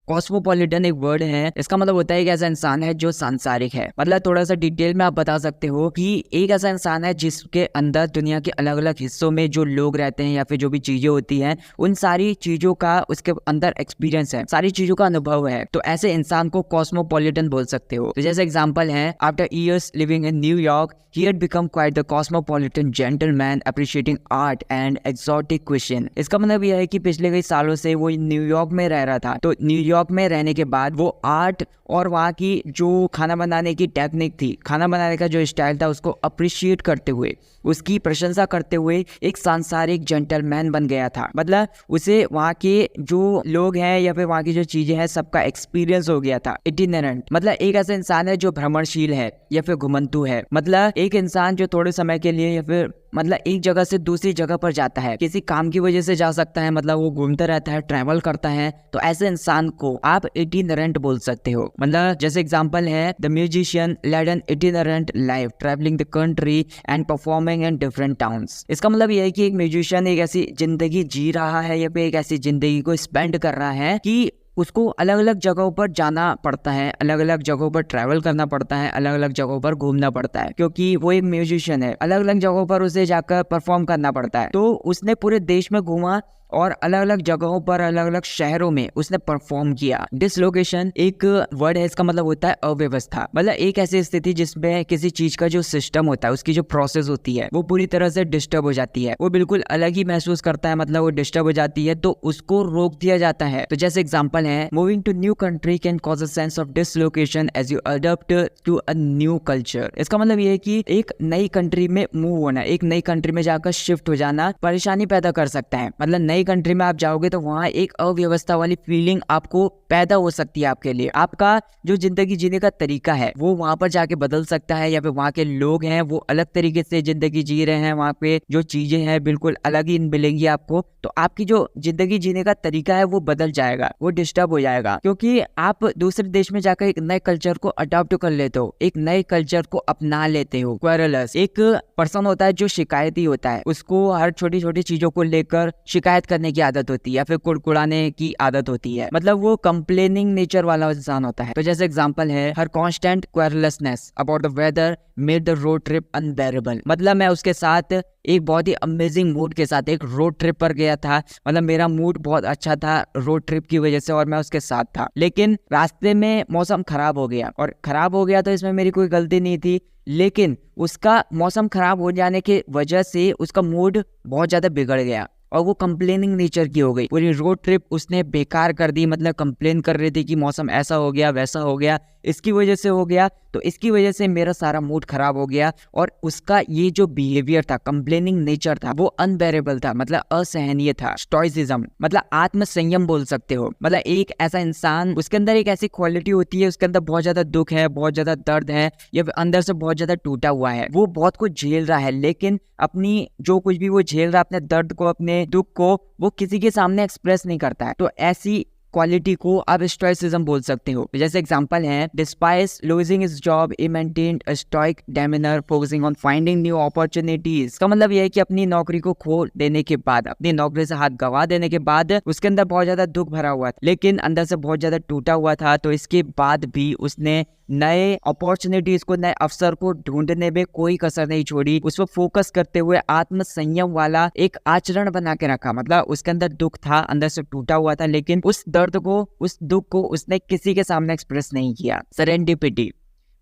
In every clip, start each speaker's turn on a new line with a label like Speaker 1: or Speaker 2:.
Speaker 1: Cosmopolitan एक word है, इसका मतलब होता है एक ऐसा इंसान है जो सांसारिक है। मतलब थोड़ा सा डिटेल में आप बता सकते हो कि एक ऐसा इंसान है जिसके अंदर दुनिया के अलग अलग हिस्सों में जो लोग रहते हैं या फिर जो भी चीजें होती हैं उन सारी चीजों का उसके अंदर एक्सपीरियंस है, सारी चीजों का अनुभव है। तो ऐसे इंसान को कॉस्मोपॉलिटन बोल सकते हो। तो जैसे एग्जांपल है, after years living in New York he had become quite the cosmopolitan gentleman appreciating art and exotic cuisine। इसका मतलब यह है कि पिछले कई सालों से वो न्यूयॉर्क में रह रहा था, तो न्यूयॉर्क में रहने के बाद वो आर्ट और वहाँ की जो खाना बनाने की टेक्निक थी, खाना बनाने का जो स्टाइल था, उसको अप्रिशिएट करते हुए, उसकी प्रशंसा करते हुए एक सांसारिक जेंटलमैन बन गया था। मतलब उसे वहाँ के जो लोग हैं या फिर वहाँ की जो चीजें हैं सबका एक्सपीरियंस हो गया था। इटिनेरेंट मतलब एक ऐसा इंसान है जो भ्रमणशील है या फिर घुमंतु है। मतलब एक इंसान जो थोड़े समय के लिए या फिर मतलब एक जगह से दूसरी जगह पर जाता है, किसी काम की वजह से जा सकता है, मतलब वो घूमता रहता है, ट्रैवल करता है। तो ऐसे इंसान को आप इटिनरेंट बोल सकते हो। मतलब जैसे एग्जांपल है, the musician led an itinerant life travelling the country and performing in different towns. इसका मतलब यह है कि एक म्यूजिशियन एक ऐसी जिंदगी जी रहा है या फिर एक ऐसी जिंदगी को स्पेंड कर रहा है कि उसको अलग अलग जगहों पर जाना पड़ता है, अलग अलग जगहों पर ट्रैवल करना पड़ता है, अलग अलग जगहों पर घूमना पड़ता है, क्योंकि वो एक म्यूजिशियन है। अलग अलग जगहों पर उसे जाकर परफॉर्म करना पड़ता है। तो उसने पूरे देश में घूमा और अलग अलग जगहों पर, अलग अलग शहरों में उसने परफॉर्म किया। डिसलोकेशन एक वर्ड है, इसका मतलब होता है अव्यवस्था। मतलब एक ऐसी स्थिति जिसमें किसी चीज का जो सिस्टम होता है, उसकी जो प्रोसेस होती है, वो पूरी तरह से डिस्टर्ब हो जाती है, वो बिल्कुल अलग ही महसूस करता है, मतलब वो डिस्टर्ब हो जाती है, तो उसको रोक दिया जाता है। तो जैसे एग्जांपल है, moving to new country can cause a sense of dislocation as you adopt to a new culture. इसका मतलब ये है कि एक नई कंट्री में मूव होना, एक नई कंट्री में जाकर शिफ्ट हो जाना परेशानी पैदा कर सकता है। मतलब नई कंट्री में आप जाओगे तो वहाँ एक अव्यवस्था वाली फीलिंग आपको पैदा हो सकती है आपके लिए। आपका जो जिंदगी जीने का तरीका है वो वहाँ पर जाके बदल सकता है, या फिर वहाँ के लोग हैं वो अलग तरीके से जिंदगी जी रहे हैं, वहाँ पे जो चीजें हैं बिल्कुल अलग ही मिलेंगी आपको। तो आपकी जो जिंदगी जीने का तरीका है वो बदल जाएगा, वो डिस्टर्ब हो जाएगा, क्योंकि आप दूसरे देश में जाकर एक नए कल्चर को अडॉप्ट कर लेते हो, एक नए कल्चर को अपना लेते हो। क्वेरुलस एक पर्सन होता है जो शिकायती होता है, उसको हर छोटी छोटी चीजों को लेकर शिकायत करने की आदत होती है या फिर कुड़कुड़ाने की आदत होती है। मतलब वो कंप्लेनिंग नेचर वाला इंसान होता है। तो जैसे एग्जांपल है, her constant querulousness about the weather made the road trip unbearable. मतलब मैं उसके साथ एक बहुत ही अमेजिंग मूड के साथ एक रोड ट्रिप पर गया था, मतलब मेरा मूड बहुत अच्छा था रोड ट्रिप की वजह से और मैं उसके साथ था, लेकिन रास्ते में मौसम खराब हो गया। और खराब हो गया तो इसमें मेरी कोई गलती नहीं थी, लेकिन उसका मौसम खराब हो जाने की वजह से उसका मूड बहुत ज्यादा बिगड़ गया और वो कंप्लेनिंग नेचर की हो गई। पूरी रोड ट्रिप उसने बेकार कर दी, मतलब कंप्लेन कर रही थी कि मौसम ऐसा हो गया, वैसा हो गया, इसकी वजह से हो गया, तो इसकी वजह से मेरा सारा मूड खराब हो गया। और उसका ये जो बिहेवियर था, कंप्लेनिंग नेचर था, वो अनबेरेबल था, मतलब असहनीय था। स्टोइसिज्म मतलब आत्मसंयम बोल सकते हो। मतलब एक ऐसा इंसान, उसके अंदर एक ऐसी क्वालिटी होती है, उसके अंदर बहुत ज्यादा दुख है, बहुत ज्यादा दर्द है, या अंदर से बहुत ज्यादा टूटा हुआ है, वो बहुत कुछ झेल रहा है, लेकिन अपनी जो कुछ भी वो झेल रहा है, अपने दर्द को, अपने दुख को, वो किसी के सामने एक्सप्रेस नहीं करता है। तो ऐसी क्वालिटी को आप स्टोइसिज्म बोल सकते हो। जैसे एग्जांपल है, despite losing his job he maintained a stoic demeanour focusing on finding new opportunities. इसका मतलब यह है कि अपनी नौकरी को खो देने के बाद, अपनी नौकरी से हाथ गंवा देने के बाद उसके अंदर बहुत ज्यादा दुख भरा हुआ था, लेकिन अंदर से बहुत ज्यादा टूटा हुआ था। तो इसके बाद भी उसने नए अपॉर्चुनिटीज को, नए अवसर को ढूंढने में कोई कसर नहीं छोड़ी, उस पर फोकस करते हुए आत्म संयम वाला एक आचरण बना के रखा। मतलब उसके अंदर दुख था, अंदर से टूटा हुआ था, लेकिन उस दर्द को, उस दुख को उसने किसी के सामने एक्सप्रेस नहीं किया। सेरेंडिपिटी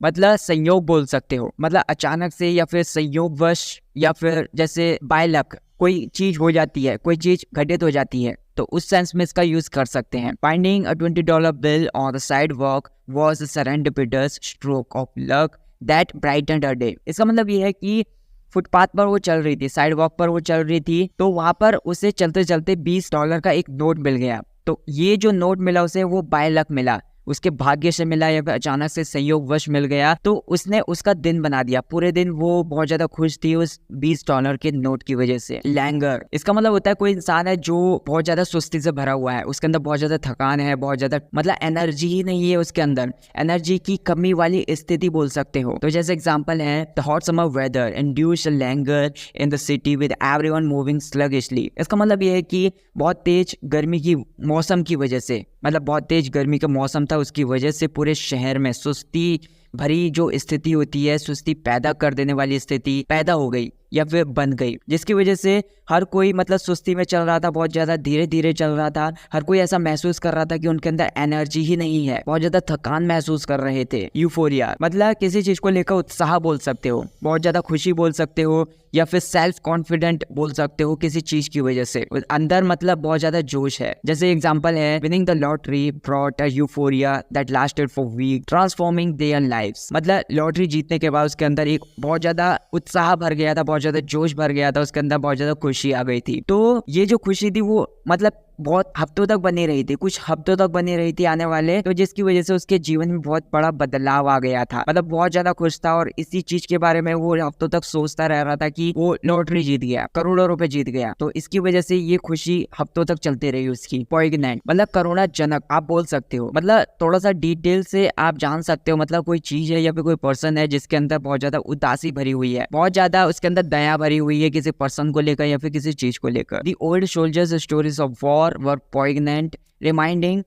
Speaker 1: मतलब संयोग बोल सकते हो। मतलब अचानक से या फिर संयोगवश या फिर जैसे बाय लक कोई चीज हो जाती है, कोई चीज घटित हो जाती है, तो उस सेंस में इसका यूज कर सकते हैं। Finding a $20 bill on the sidewalk was a serendipitous stroke of luck that brightened a day. इसका मतलब ये है कि फुटपाथ पर वो चल रही थी, साइड वॉक पर वो चल रही थी, तो वहां पर उसे चलते चलते $20 का एक नोट मिल गया। तो ये जो नोट मिला उसे वो बाय लक मिला, उसके भाग्य से मिला या फिर अचानक से संयोगवश मिल गया, तो उसने उसका दिन बना दिया। पूरे दिन वो बहुत ज्यादा खुश थी उस $20 के नोट की वजह से। लैंगर इसका मतलब होता है कोई इंसान है जो बहुत ज्यादा सुस्ती से भरा हुआ है, उसके अंदर बहुत ज्यादा थकान है, बहुत ज्यादा मतलब एनर्जी ही नहीं है उसके अंदर, एनर्जी की कमी वाली स्थिति बोल सकते हो। तो जैसे एग्जांपल है, the hot summer weather induce languor in the city with everyone moving sluggishly. इसका मतलब ये है कि बहुत तेज गर्मी की मौसम की वजह से मतलब बहुत तेज गर्मी का मौसम था, उसकी वजह से पूरे शहर में सुस्ती भरी जो स्थिति होती है, सुस्ती पैदा कर देने वाली स्थिति पैदा हो गई या फिर बन गई, जिसकी वजह से हर कोई मतलब सुस्ती में चल रहा था, बहुत ज्यादा धीरे धीरे चल रहा था। हर कोई ऐसा महसूस कर रहा था कि उनके अंदर एनर्जी ही नहीं है, बहुत ज्यादा थकान महसूस कर रहे थे। यूफोरिया मतलब किसी चीज को लेकर उत्साह बोल सकते हो, बहुत ज्यादा खुशी बोल सकते हो, या फिर सेल्फ कॉन्फिडेंट बोल सकते हो किसी चीज की वजह से। अंदर मतलब बहुत ज्यादा जोश है। जैसे एग्जांपल है, winning the lottery brought a euphoria that lasted for week transforming their lives. मतलब लॉटरी जीतने के बाद उसके अंदर एक बहुत ज्यादा उत्साह भर गया था, बहुत ज्यादा जोश भर गया था, उसके अंदर बहुत ज्यादा खुशी आ गई थी। तो ये जो खुशी थी वो मतलब बहुत हफ्तों तक बनी रही थी, कुछ हफ्तों तक बनी रही थी आने वाले, तो जिसकी वजह से उसके जीवन में बहुत बड़ा बदलाव आ गया था। मतलब बहुत ज्यादा खुश था और इसी चीज के बारे में वो हफ्तों तक सोचता रह रहा था कि वो लॉटरी जीत गया, करोड़ों रुपए जीत गया। तो इसकी वजह से ये खुशी हफ्तों तक चलती रही उसकी। पॉइग्नेंट मतलब करुणाजनक आप बोल सकते हो, मतलब थोड़ा सा डिटेल से आप जान सकते हो। मतलब कोई चीज है या फिर कोई पर्सन है जिसके अंदर बहुत ज्यादा उदासी भरी हुई है, बहुत ज्यादा उसके अंदर दया भरी हुई है किसी पर्सन को लेकर या फिर किसी चीज को लेकर। The old soldiers stories of war were poignant, reminding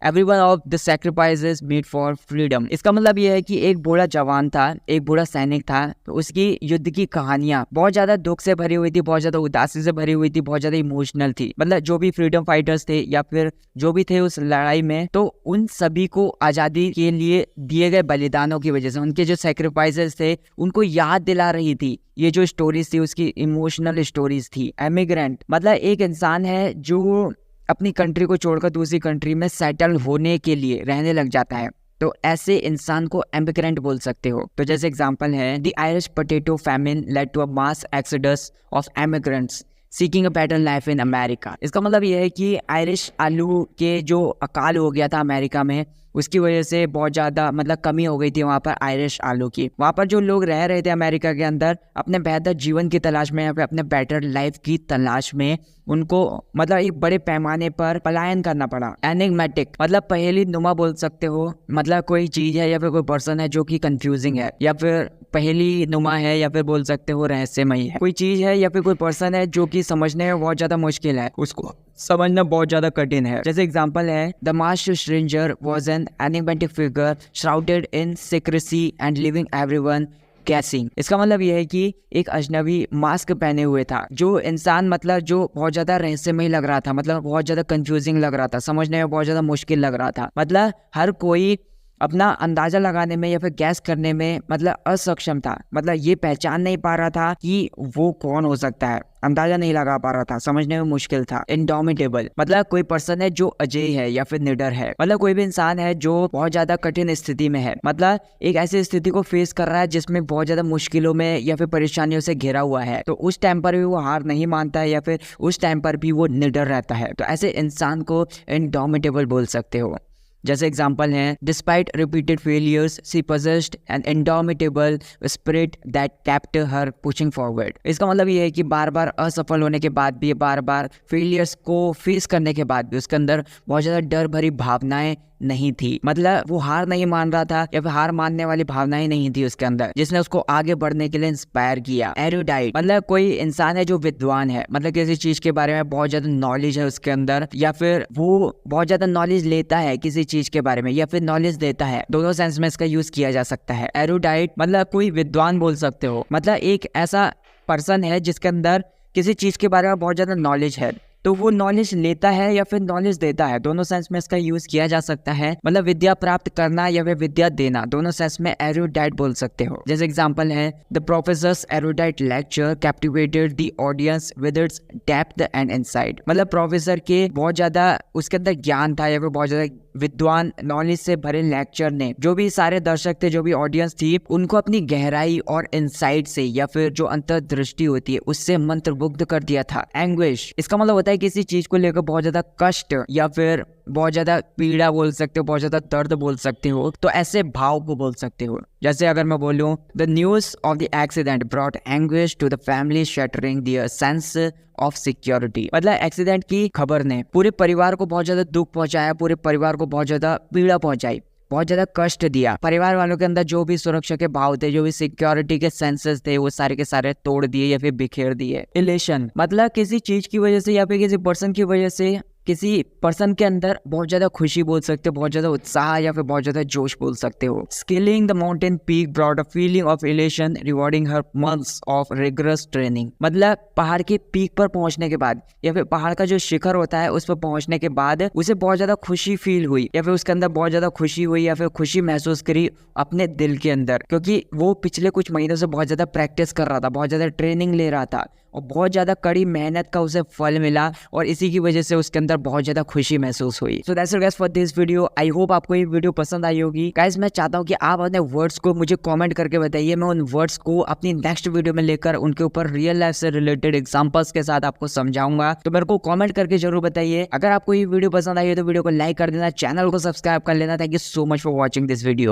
Speaker 1: everyone of the sacrifices made for freedom। इसका मतलब यह है कि एक बूढ़ा जवान था, एक बूढ़ा सैनिक था, तो उसकी युद्ध की कहानियां बहुत ज्यादा दुख से भरी हुई थी, बहुत ज्यादा उदासी से भरी हुई थी, बहुत ज्यादा इमोशनल थी। मतलब जो भी फ्रीडम फाइटर्स थे या फिर जो भी थे उस लड़ाई में, तो उन सभी को आजादी के लिए दिए गए बलिदानों की वजह से, उनके जो सेक्रीफाइसेस थे उनको याद दिला रही थी ये जो स्टोरीज थी, उसकी इमोशनल स्टोरीज थी। एमिग्रेंट मतलब एक इंसान है जो अपनी कंट्री को छोड़कर दूसरी कंट्री में सेटल होने के लिए रहने लग जाता है, तो ऐसे इंसान को एमिग्रेंट बोल सकते हो। तो जैसे एग्जांपल है, the Irish potato famine led to a mass exodus of emigrants seeking a better life in America. इसका मतलब यह है कि आयरिश आलू के जो अकाल हो गया था अमेरिका में, उसकी वजह से बहुत ज़्यादा मतलब कमी हो गई थी वहाँ पर आयरिश आलू की। वहाँ पर जो लोग रह रहे थे अमेरिका के अंदर अपने बेहतर जीवन की तलाश में या फिर अपने बेटर लाइफ की तलाश में, उनको मतलब एक बड़े पैमाने पर पलायन करना पड़ा। एनिग्मेटिक मतलब पहेली नुमा बोल सकते हो, मतलब कोई चीज़ है या फिर कोई पर्सन है जो कि कंफ्यूजिंग है या फिर पहेली नुमा है या फिर बोल सकते हो रहस्यमयी है। कोई चीज़ है या फिर कोई पर्सन है जो कि समझने में बहुत ज़्यादा मुश्किल है, उसको समझना बहुत ज्यादा कठिन है। जैसे एग्जांपल है, the master stranger was an enigmatic figure shrouded in secrecy and living everyone guessing. इसका मतलब यह है कि एक अजनबी मास्क पहने हुए था, जो इंसान मतलब जो बहुत ज्यादा रहस्यमय लग रहा था, मतलब बहुत ज्यादा कंफ्यूजिंग लग रहा था, समझने में बहुत ज्यादा मुश्किल लग रहा था। मतलब हर कोई अपना अंदाजा लगाने में या फिर गैस करने में मतलब असक्षम था, मतलब ये पहचान नहीं पा रहा था कि वो कौन हो सकता है, अंदाजा नहीं लगा पा रहा था, समझने में मुश्किल था। इंडोमिटेबल मतलब कोई पर्सन है जो अजेय है या फिर निडर है, मतलब कोई भी इंसान है जो बहुत ज्यादा कठिन स्थिति में है, मतलब एक ऐसी स्थिति को फेस कर रहा है जिसमें बहुत ज्यादा मुश्किलों में या फिर परेशानियों से घिरा हुआ है, तो उस टाइम पर भी वो हार नहीं मानता है या फिर उस टाइम पर भी वो निडर रहता है, तो ऐसे इंसान को इंडोमिटेबल बोल सकते हो। जैसे एग्जाम्पल है, despite repeated failures she possessed an indomitable spirit that kept her pushing forward। इसका मतलब ये है कि बार बार असफल होने के बाद भी, बार बार फेलियर्स को फेस करने के बाद भी उसके अंदर बहुत ज्यादा डर भरी भावनाएं नहीं थी, मतलब वो हार नहीं मान रहा था या फिर हार मानने वाली भावनाएं नहीं थी उसके अंदर, जिसने उसको आगे बढ़ने के लिए इंस्पायर किया। एरुडाइट मतलब कोई इंसान है जो विद्वान है, मतलब किसी चीज के बारे में बहुत ज्यादा नॉलेज है उसके अंदर, या फिर वो बहुत ज्यादा नॉलेज लेता है किसी चीज के बारे में या फिर नॉलेज देता है, दोनों सेंस में इसका यूज किया जा सकता है। एरुडाइट मतलब कोई विद्वान बोल सकते हो, मतलब एक ऐसा पर्सन है जिसके अंदर किसी चीज के बारे में बहुत ज्यादा नॉलेज है, तो वो नॉलेज लेता है या फिर नॉलेज देता है, दोनों सेंस में इसका यूज किया जा सकता है। मतलब विद्या प्राप्त करना या फिर विद्या देना, दोनों सेंस में एरुडाइट बोल सकते हो। जैसे एग्जांपल है, the professors erudite lecture captivated the audience with its depth and insight. मतलब प्रोफेसर के बहुत ज्यादा उसके अंदर ज्ञान था या फिर बहुत ज्यादा विद्वान नॉलेज से भरे लेक्चर ने जो भी सारे दर्शक थे, जो भी ऑडियंस थी, उनको अपनी गहराई और इनसाइट से या फिर जो अंतर्दृष्टि होती है उससे मंत्रमुग्ध कर दिया था। एंग्विश इसका मतलब होता है किसी चीज को लेकर बहुत ज्यादा कष्ट या फिर बहुत ज्यादा पीड़ा बोल सकते हो, बहुत ज्यादा दर्द बोल सकते हो, तो ऐसे भाव को बोल सकते हो। जैसे अगर मैं बोलूं, the news of the accident brought anguish to the family shattering their sense of security. मतलब एक्सीडेंट की खबर ने पूरे परिवार को बहुत ज्यादा दुख पहुंचाया, पूरे परिवार को बहुत ज्यादा पीड़ा पहुंचाई, बहुत ज्यादा कष्ट दिया। परिवार वालों के अंदर जो भी सुरक्षा के भाव थे, जो भी सिक्योरिटी के सेंसेस थे, वो सारे के सारे तोड़ दिए या फिर बिखेर दिए। इलेशन मतलब किसी चीज की वजह से या फिर किसी पर्सन की वजह से किसी पर्सन के अंदर बहुत ज्यादा खुशी बोल सकते हो, बहुत ज्यादा उत्साह या फिर बहुत ज्यादा जोश बोल सकते हो। Scaling the mountain peak brought a feeling of elation rewarding her months of rigorous training. मतलब पहाड़ के पीक पर पहुंचने के बाद या फिर पहाड़ का जो शिखर होता है उस पर पहुंचने के बाद उसे बहुत ज्यादा खुशी फील हुई या फिर उसके अंदर बहुत ज्यादा खुशी हुई या फिर खुशी महसूस करी अपने दिल के अंदर, क्योंकि वो पिछले कुछ महीनों से बहुत ज्यादा प्रैक्टिस कर रहा था, बहुत ज्यादा ट्रेनिंग ले रहा था और बहुत ज्यादा कड़ी मेहनत का उसे फल मिला और इसी की वजह से उसके अंदर बहुत ज्यादा खुशी महसूस हुई। So that's it guys for this video. I hope आपको ये वीडियो पसंद आई होगी। गाइस मैं चाहता हूँ कि आप अपने वर्ड्स को मुझे कमेंट करके बताइए, मैं उन वर्ड्स को अपनी नेक्स्ट वीडियो में लेकर उनके ऊपर रियल लाइफ से रिलेटेड एग्जांपल्स के साथ आपको समझाऊंगा। तो मेरे को कमेंट करके जरूर बताइए। अगर आपको ये वीडियो पसंद आई है तो वीडियो को लाइक कर देना, चैनल को सब्सक्राइब कर लेना। Thank you so much for watching this video.